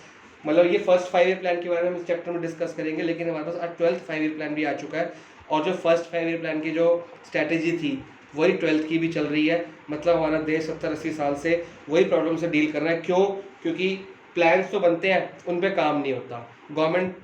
मतलब ये फर्स्ट 5 ईयर प्लान के बारे में हम इस चैप्टर में डिस्कस करेंगे, लेकिन हमारे पास आज 12th 5 ईयर प्लान भी आ चुका है। और जो फर्स्ट 5 ईयर प्लान की जो स्ट्रैटेजी थी वही 12th की भी चल रही है। मतलब हमारा देश 70-80 साल से वही प्रॉब्लम से डील कर रहा है। क्यों? क्योंकि प्लान्स तो बनते हैं, उन पे काम नहीं होता। गवर्नमेंट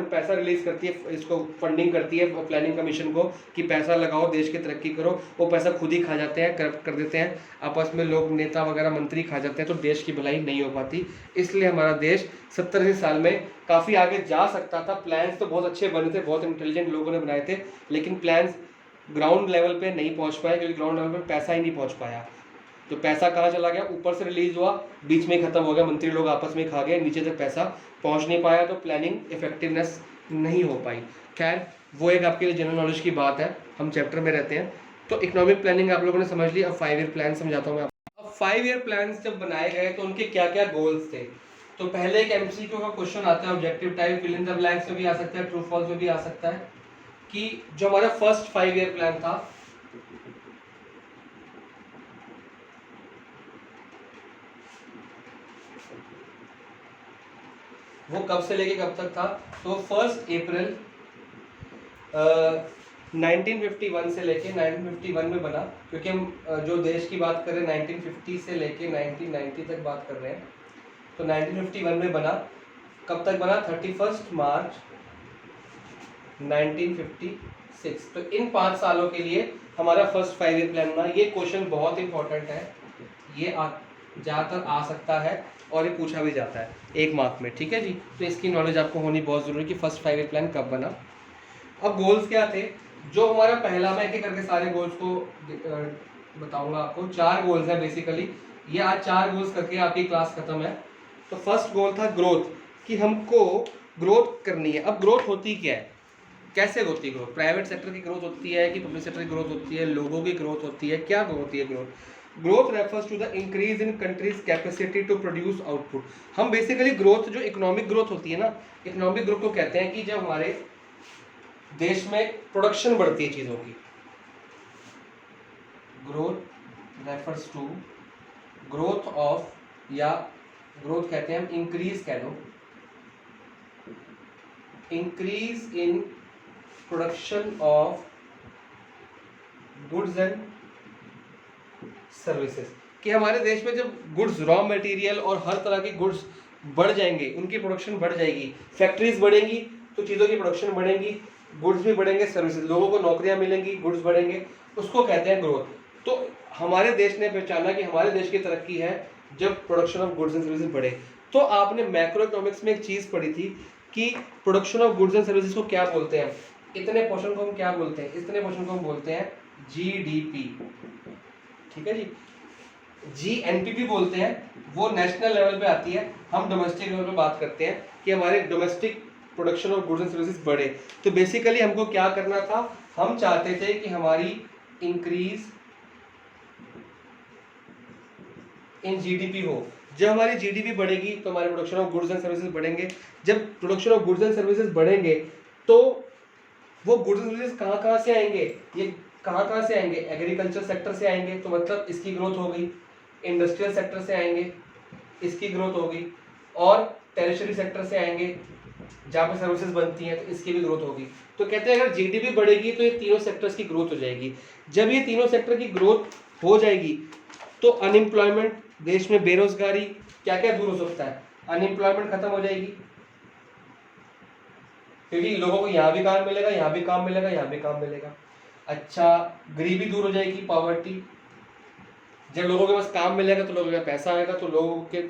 पैसा रिलीज करती है, इसको फंडिंग करती है प्लानिंग कमीशन को कि पैसा लगाओ, देश की तरक्की करो। वो पैसा खुद ही खा जाते हैं, करप्ट कर देते हैं, आपस में लोग, नेता वगैरह मंत्री खा जाते हैं, तो देश की भलाई नहीं हो पाती। इसलिए हमारा देश 70 साल में काफ़ी आगे जा सकता था। प्लान्स तो बहुत अच्छे बने थे, बहुत इंटेलिजेंट लोगों ने बनाए थे, लेकिन प्लान्स ग्राउंड लेवल पे नहीं पहुंच पाए, क्योंकि ग्राउंड लेवल पे पैसा ही नहीं पहुंच पाया। तो पैसा कहाँ चला गया, ऊपर से रिलीज हुआ, बीच में खत्म हो गया, मंत्री लोग आपस में खा गए, नीचे तक पैसा पहुंच नहीं पाया, तो प्लानिंग इफेक्टिवनेस नहीं हो पाई। खैर वो एक आपके लिए जनरल नॉलेज की बात है, हम चैप्टर में रहते हैं। तो इकोनॉमिक प्लानिंग आप लोगों ने समझ ली। अब 5 ईयर प्लान समझाता हूँ मैं। अब 5 ईयर प्लान जब बनाए गए तो उनके क्या क्या गोल्स थे। तो पहले एक एमसीक्यू का क्वेश्चन आता है objective type, fill in the blanks में भी आ सकता है, ट्रू फॉल्स में भी आ सकता है, कि जो हमारा फर्स्ट 5 ईयर प्लान था वो कब से लेके कब तक था। तो 1 अप्रैल 1951 से लेके 1951 में बना, क्योंकि हम जो देश की बात कर रहे हैं 1950 से लेके 1990 तक बात कर रहे हैं। तो 1951 में बना, कब तक बना, 31 मार्च 1956। तो इन 5 सालों के लिए हमारा फर्स्ट 5 ईयर प्लान बना। ये क्वेश्चन बहुत इंपॉर्टेंट है, ये ज़्यादातर आ सकता है और ये पूछा भी जाता है 1 मार्क में, ठीक है जी। तो इसकी नॉलेज आपको होनी बहुत ज़रूरी कि फर्स्ट 5 ईयर प्लान कब बना। अब गोल्स क्या थे, जो हमारा पहला, मैं एक एक करके सारे गोल्स को बताऊंगा आपको। 4 गोल्स हैं बेसिकली, ये आज 4 गोल्स करके आपकी क्लास खत्म है। तो फर्स्ट गोल था ग्रोथ, कि हमको ग्रोथ करनी है। अब ग्रोथ होती क्या है, कैसे होती है ग्रोथ, प्राइवेट सेक्टर की ग्रोथ होती है कि पब्लिक सेक्टर की ग्रोथ होती है, लोगों की ग्रोथ होती है, क्या होती है growth. Growth refers to the increase in country's capacity to produce output. हम बेसिकली ग्रोथ, जो इकोनॉमिक ग्रोथ होती है ना, इकोनॉमिक ग्रोथ को कहते हैं कि जब हमारे देश में प्रोडक्शन बढ़ती है चीजों की। Growth refers to growth of, या ग्रोथ कहते हैं हम इंक्रीज, कह लो increase in production of goods and services, कि हमारे देश में जब गुड्स, रॉ मटेरियल और हर तरह की गुड्स बढ़ जाएंगे, उनकी प्रोडक्शन बढ़ जाएगी, फैक्ट्रीज बढ़ेंगी तो चीज़ों की प्रोडक्शन बढ़ेगी, गुड्स भी बढ़ेंगे, सर्विसेज, लोगों को नौकरियां मिलेंगी, गुड्स बढ़ेंगे, उसको कहते हैं ग्रोथ। तो हमारे देश ने पहचाना कि हमारे देश की तरक्की है जब production of goods and services बढ़े। तो आपने मैक्रो इकोनॉमिक्स में एक चीज़ पढ़ी थी कि production of goods and services को क्या बोलते हैं, इतने पोर्शन को हम क्या बोलते हैं, इतने पोर्शन को हम बोलते हैं जीडीपी, ठीक है जी। जीएनपी बोलते हैं, वो नेशनल लेवल पे आती है, हम डोमेस्टिक लेवल पे बात करते हैं कि हमारे domestic production of goods and services बढ़े। तो बेसिकली हमको क्या करना था, हम चाहते थे कि हमारी इंक्रीज इन जीडीपी हो। जब हमारी जीडीपी बढ़ेगी तो हमारे production of goods and services बढ़ेंगे। जब production of goods and services बढ़ेंगे तो वो गुड्स एंड सर्विसेज कहाँ से आएंगे, ये कहाँ से आएंगे, एग्रीकल्चर सेक्टर से आएंगे, तो मतलब इसकी ग्रोथ हो गई। इंडस्ट्रियल सेक्टर से आएंगे, इसकी ग्रोथ होगी। और टेरिशरी सेक्टर से आएंगे जहाँ पे सर्विसेज बनती हैं, तो इसकी भी ग्रोथ होगी। तो कहते हैं अगर जीडीपी बढ़ेगी तो ये तीनों सेक्टर्स की ग्रोथ हो जाएगी। जब ये तीनों सेक्टर की ग्रोथ हो जाएगी तो अनएम्प्लॉयमेंट, देश में बेरोजगारी, क्या क्या दूर हो सकता है, अनएम्प्लॉयमेंट खत्म हो जाएगी, क्योंकि लोगों को यहाँ भी काम मिलेगा, यहाँ भी काम मिलेगा, यहाँ भी काम मिलेगा। अच्छा, गरीबी दूर हो जाएगी, पॉवर्टी। जब लोगों के पास काम मिलेगा तो लोगों के पास पैसा आएगा, तो लोगों के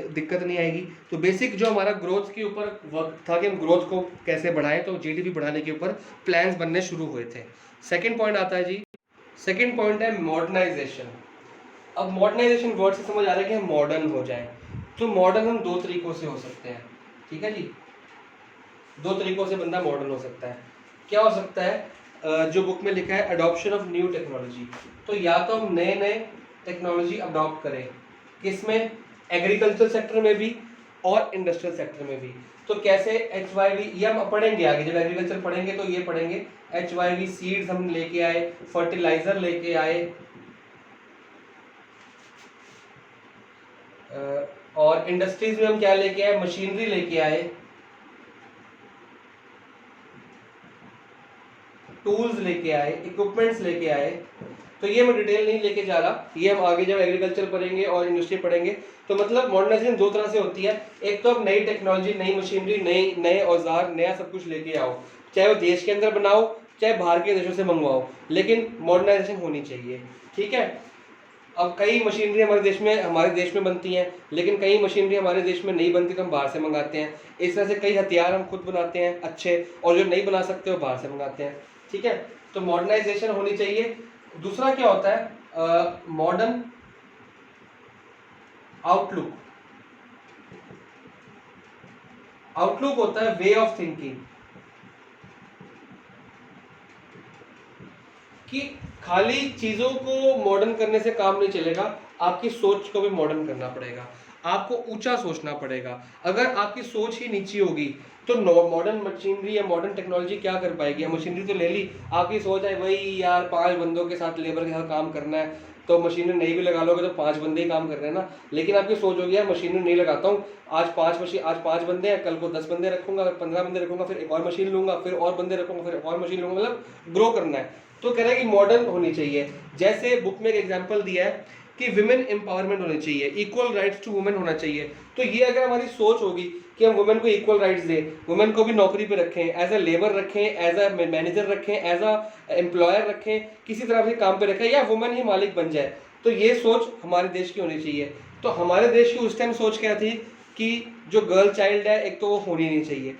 दिक्कत नहीं आएगी। तो बेसिक जो हमारा ग्रोथ के ऊपर वर्क था कि हम ग्रोथ को कैसे बढ़ाएं, तो जीडीपी बढ़ाने के ऊपर प्लान्स बनने शुरू हुए थे। सेकंड पॉइंट आता है जी, सेकंड पॉइंट है मॉडर्नाइजेशन। अब मॉडर्नाइजेशन वर्ड से समझ आ रहा है कि हम मॉडर्न हो जाएं। तो मॉडर्न हम 2 तरीकों से हो सकते हैं, ठीक है जी। 2 तरीकों से बंदा मॉडर्न हो सकता है। क्या हो सकता है, जो बुक में लिखा है अडॉप्शन ऑफ न्यू टेक्नोलॉजी। तो या तो हम नए नए टेक्नोलॉजी अडॉप्ट करें, किसमें, एग्रीकल्चर सेक्टर में भी और इंडस्ट्रियल सेक्टर में भी। तो कैसे, HYV, ये हम पढ़ेंगे आगे, जब एग्रीकल्चर पढ़ेंगे तो ये पढ़ेंगे। HYV सीड्स हम लेके आए, फर्टिलाइजर लेके आए, और इंडस्ट्रीज में हम क्या लेके आए, मशीनरी लेके आए, टूल्स लेके आए, इक्विपमेंट्स लेके आए। तो ये मैं डिटेल नहीं लेके जा रहा, ये हम आगे जब एग्रीकल्चर पढ़ेंगे और इंडस्ट्री पढ़ेंगे। तो मतलब मॉडर्नाइजेशन 2 तरह से होती है। एक तो आप नई टेक्नोलॉजी, नई मशीनरी, नए औजार, नया सब कुछ लेके आओ, चाहे वो देश के अंदर बनाओ चाहे बाहर के देशों से मंगवाओ, लेकिन मॉडर्नाइजेशन होनी चाहिए, ठीक है। अब कई मशीनरी हमारे देश में बनती हैं, लेकिन कई मशीनरी हमारे देश में नहीं बनती तो हम बाहर से मंगाते हैं। इस तरह से कई हथियार हम खुद बनाते हैं अच्छे, और जो नहीं बना सकते वो बाहर से मंगाते हैं, ठीक है। तो मॉडर्नाइजेशन होनी चाहिए। दूसरा क्या होता है, मॉडर्न आउटलुक, आउटलुक होता है वे ऑफ थिंकिंग, कि खाली चीजों को मॉडर्न करने से काम नहीं चलेगा, आपकी सोच को भी मॉडर्न करना पड़ेगा, आपको ऊंचा सोचना पड़ेगा। अगर आपकी सोच ही नीची होगी तो मॉडर्न मशीनरी या मॉडर्न टेक्नोलॉजी क्या कर पाएगी? मशीनरी तो ले ली, आपकी सोच है वही यार 5 बंदों के साथ, लेबर के साथ काम करना है, तो मशीनरी नहीं भी लगा लोगे तो 5 बंदे ही काम कर रहे हैं ना। लेकिन आपकी सोच होगी यार मशीनरी नहीं लगाता हूँ, आज 5 बंदे हैं, कल को 10 बंदे रखूंगा, 15 बंदे रखूंगा, फिर एक और मशीन लूंगा, फिर और बंदे रखूंगा, फिर एक और मशीन लूंगा, मतलब ग्रो करना है। तो कह रहा है कि मॉडर्न होनी चाहिए। जैसे बुक में एक एग्जांपल दिया है कि विमेन एम्पावरमेंट होनी चाहिए, इक्वल राइट्स टू वुमेन होना चाहिए। तो ये अगर हमारी सोच होगी कि हम वुमेन को इक्वल राइट्स दें, वुमेन को भी नौकरी पे रखें, एज ए लेबर रखें, एज ए मैनेजर रखें, एज अ एम्प्लॉयर रखें, किसी तरह से काम पे रखें, या वुमेन ही मालिक बन जाए, तो ये सोच हमारे देश की होनी चाहिए। तो हमारे देश की उस टाइम सोच क्या थी कि जो गर्ल चाइल्ड है एक तो वो होनी नहीं चाहिए,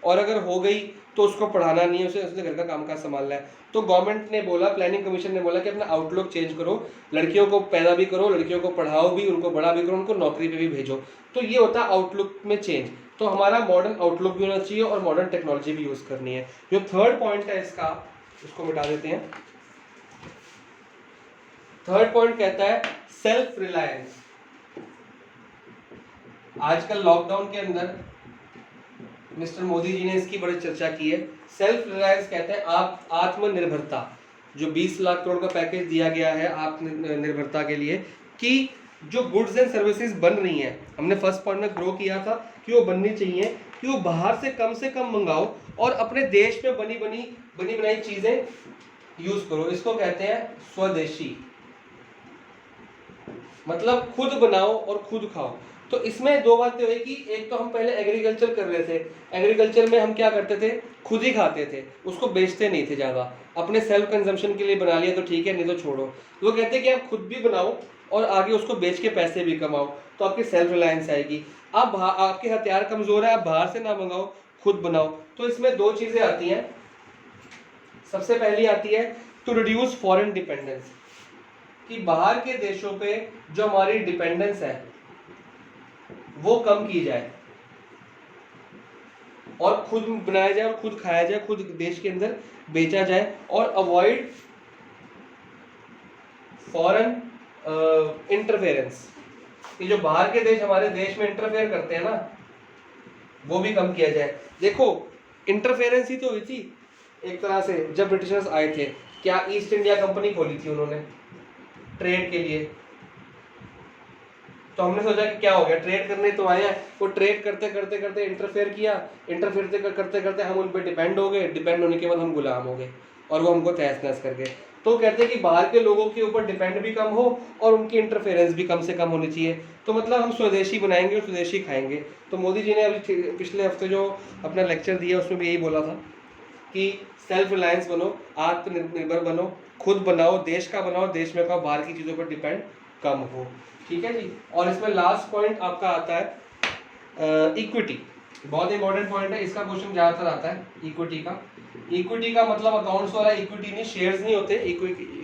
और अगर हो गई तो उसको पढ़ाना नहीं है, उसे उसने घर का कामकाज संभालना है। तो गवर्नमेंट ने बोला, प्लानिंग कमीशन ने बोला कि अपना आउटलुक चेंज करो, लड़कियों को पैदा भी करो, लड़कियों को पढ़ाओ भी, उनको बड़ा भी करो, उनको नौकरी पे भी भेजो। तो ये होता है आउटलुक में चेंज। तो हमारा मॉडर्न आउटलुक भी होना चाहिए और मॉडर्न टेक्नोलॉजी भी यूज करनी है। जो थर्ड पॉइंट है इसका, उसको मिटा देते हैं। थर्ड पॉइंट कहता है सेल्फ रिलायंस। आजकल लॉकडाउन के अंदर मिस्टर मोदी जी ने इसकी बड़ी चर्चा की है। सेल्फ रिलायंस कहते हैं आप आत्मनिर्भरता, जो 20 लाख करोड़ का पैकेज दिया गया है आत्मनिर्भरता के लिए, कि जो गुड्स एंड सर्विसेज बन रही हैं, हमने फर्स्ट पॉइंट में ग्रो किया था कि वो बननी चाहिए, कि वो बाहर से कम मंगाओ और अपने देश में बनी बनाई चीजें यूज करो। इसको कहते हैं स्वदेशी, मतलब खुद बनाओ और खुद खाओ। तो इसमें दो बातें हुई कि एक तो हम पहले एग्रीकल्चर कर रहे थे, एग्रीकल्चर में हम क्या करते थे, खुद ही खाते थे, उसको बेचते नहीं थे ज़्यादा, अपने सेल्फ कंजम्पशन के लिए बना लिया तो ठीक है, नहीं तो छोड़ो। तो वो कहते हैं कि आप खुद भी बनाओ और आगे उसको बेच के पैसे भी कमाओ, तो आपकी सेल्फ रिलायंस आएगी। आप आपके हथियार कमजोर है, आप बाहर से ना मंगाओ, खुद बनाओ। तो इसमें दो चीजें आती हैं। सबसे पहली आती है टू रिड्यूस फॉरेन डिपेंडेंस, कि बाहर के देशों पे जो हमारी डिपेंडेंस है वो कम की जाए और खुद बनाया जाए और खुद खाया जाए, खुद देश के अंदर बेचा जाए, और अवॉइड फॉरेन इंटरफेरेंस, कि जो बाहर के देश हमारे देश में इंटरफेयर करते हैं ना, वो भी कम किया जाए। देखो इंटरफेरेंस ही तो हुई थी एक तरह से जब ब्रिटिशर्स आए थे। क्या ईस्ट इंडिया कंपनी खोली थी उन्होंने ट्रेड के लिए, तो हमने सोचा कि क्या हो गया, ट्रेड करने तो आए हैं, वो ट्रेड करते करते इंटरफेयर किया, इंटरफेयर करते करते हम उन पर डिपेंड हो गए, डिपेंड होने के बाद हम गुलाम हो गए और वो हमको तहस नहस कर गए। तो कहते हैं कि बाहर के लोगों के ऊपर डिपेंड भी कम हो और उनकी इंटरफेरेंस भी कम से कम होनी चाहिए। तो मतलब हम स्वदेशी बनाएंगे और स्वदेशी खाएंगे। तो मोदी जी ने अभी पिछले हफ्ते जो अपना लेक्चर दिया उसमें भी यही बोला था कि सेल्फ रिलायंस बनो, आत्मनिर्भर बनो, खुद बनाओ, देश का बनाओ, देश में खाओ, बाहर की चीज़ों पर डिपेंड कम हो। ठीक है जी। और इसमें लास्ट पॉइंट आपका आता है इक्विटी, बहुत इंपॉर्टेंट पॉइंट है, इसका क्वेश्चन ज्यादातर आता है इक्विटी का। इक्विटी का मतलब अकाउंट्स वाला इक्विटी नहीं, शेयर्स नहीं होते,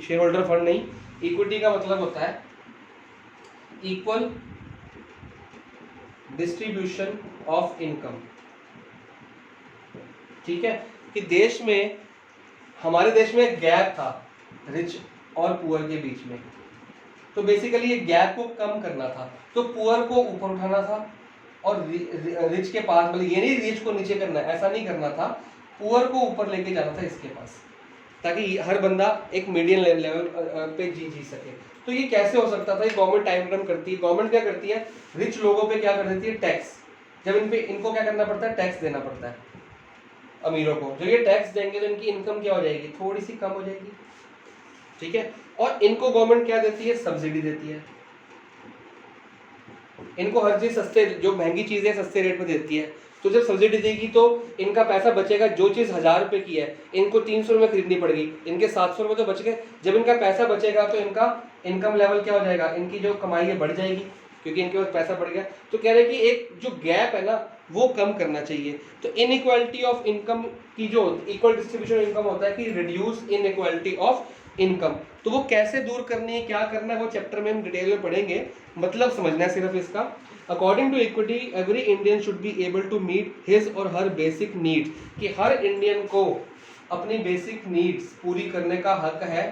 शेयर होल्डर फंड नहीं। इक्विटी का मतलब होता है इक्वल डिस्ट्रीब्यूशन ऑफ इनकम। ठीक है, कि देश में, हमारे देश में एक गैप था रिच और पुअर के बीच में, तो बेसिकली ये गैप को कम करना था, तो पुअर को ऊपर उठाना था और रिच के पास, मतलब ये नहीं रिच को नीचे करना, ऐसा नहीं करना था, पुअर को ऊपर लेके जाना था इसके पास, ताकि हर बंदा एक मीडियम लेवल पे जी सके। तो ये कैसे हो सकता था? ये गवर्नमेंट टाइम रन करती है। गवर्नमेंट क्या करती है, रिच लोगों पे क्या कर देती है, टैक्स। जब इनको क्या करना पड़ता है, टैक्स देना पड़ता है अमीरों को। जो ये टैक्स देंगे तो इनकी इनकम क्या हो जाएगी, थोड़ी सी कम हो जाएगी। ठीक है, और इनको गवर्नमेंट क्या देती है, सब्सिडी देती है। इनको हर चीज सस्ते, जो महंगी चीजें सस्ते रेट पे देती है। तो जब सब्सिडी देगी तो इनका पैसा बचेगा, जो चीज 1000 रुपए की है इनको 300 रुपए खरीदनी पड़ेगी, इनके 700 रुपए तो बच गए। जब इनका पैसा बचेगा तो इनका इनकम लेवल क्या हो जाएगा, इनकी जो कमाई है बढ़ जाएगी, क्योंकि इनके पास पैसा बढ़ गया। तो कह रहे हैं कि एक जो गैप है ना वो कम करना चाहिए। तो इनइक्वालिटी ऑफ इनकम की जो इक्वल डिस्ट्रीब्यूशन ऑफ इनकम होता है कि रिड्यूस इनइक्वालिटी ऑफ इनकम। तो वो कैसे दूर करनी है, क्या करना है, वो चैप्टर में हम डिटेल में पढ़ेंगे, मतलब समझना है सिर्फ इसका। According to equity every Indian should be able to meet his और हर बेसिक नीड्स, कि हर इंडियन को अपनी बेसिक नीड्स पूरी करने का हक है,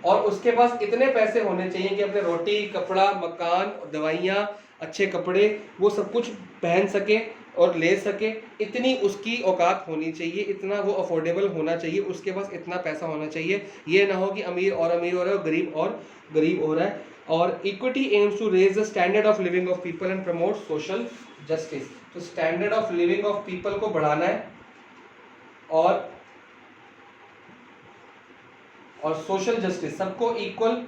और उसके पास इतने पैसे होने चाहिए कि अपने रोटी, कपड़ा, मकान, दवाइयाँ, अच्छे कपड़े, वो सब कुछ पहन सके और ले सके, इतनी उसकी औकात होनी चाहिए, इतना वो अफोर्डेबल होना चाहिए, उसके पास इतना पैसा होना चाहिए। ये ना हो कि अमीर और अमीर हो रहा है और गरीब हो रहा है। और equity aims to raise the standard of living of people and promote social justice. तो standard of living of people को बढ़ाना है और सोशल जस्टिस, सबको इक्वल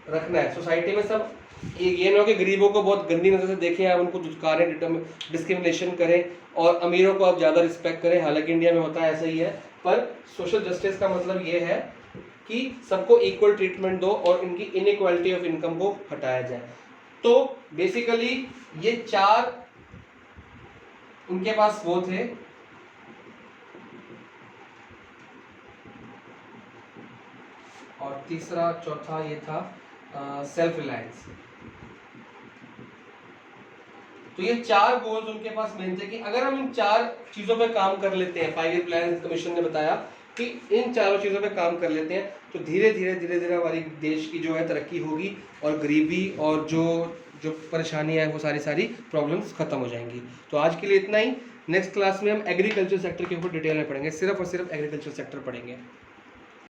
रखना है सोसाइटी में। सब ये ना हो कि गरीबों को बहुत गंदी नज़र से देखें, आप उनको दुत्कारें, डिस्क्रिमिनेशन करें, और अमीरों को आप ज़्यादा रिस्पेक्ट करें। हालांकि इंडिया में होता है ऐसा ही है, पर सोशल जस्टिस का मतलब ये है कि सबको इक्वल ट्रीटमेंट दो और इनकी इनइक्वालिटी ऑफ इनकम को हटाया जाए। तो बेसिकली ये 4 उनके पास वो थे, और तीसरा चौथा ये था सेल्फ रिलायंस। तो ये 4 गोल्स उनके पास मेन थे कि अगर हम इन 4 चीज़ों पे काम कर लेते हैं, 5 ईयर प्लान कमीशन ने बताया कि इन 4 चीज़ों पे काम कर लेते हैं, तो धीरे धीरे हमारी देश की जो है तरक्की होगी, और गरीबी और जो परेशानी है वो सारी प्रॉब्लम्स खत्म हो जाएंगी। तो आज के लिए इतना ही। नेक्स्ट क्लास में हम एग्रीकल्चर सेक्टर के ऊपर डिटेल में पढ़ेंगे, सिर्फ और सिर्फ एग्रीकल्चर सेक्टर पढ़ेंगे।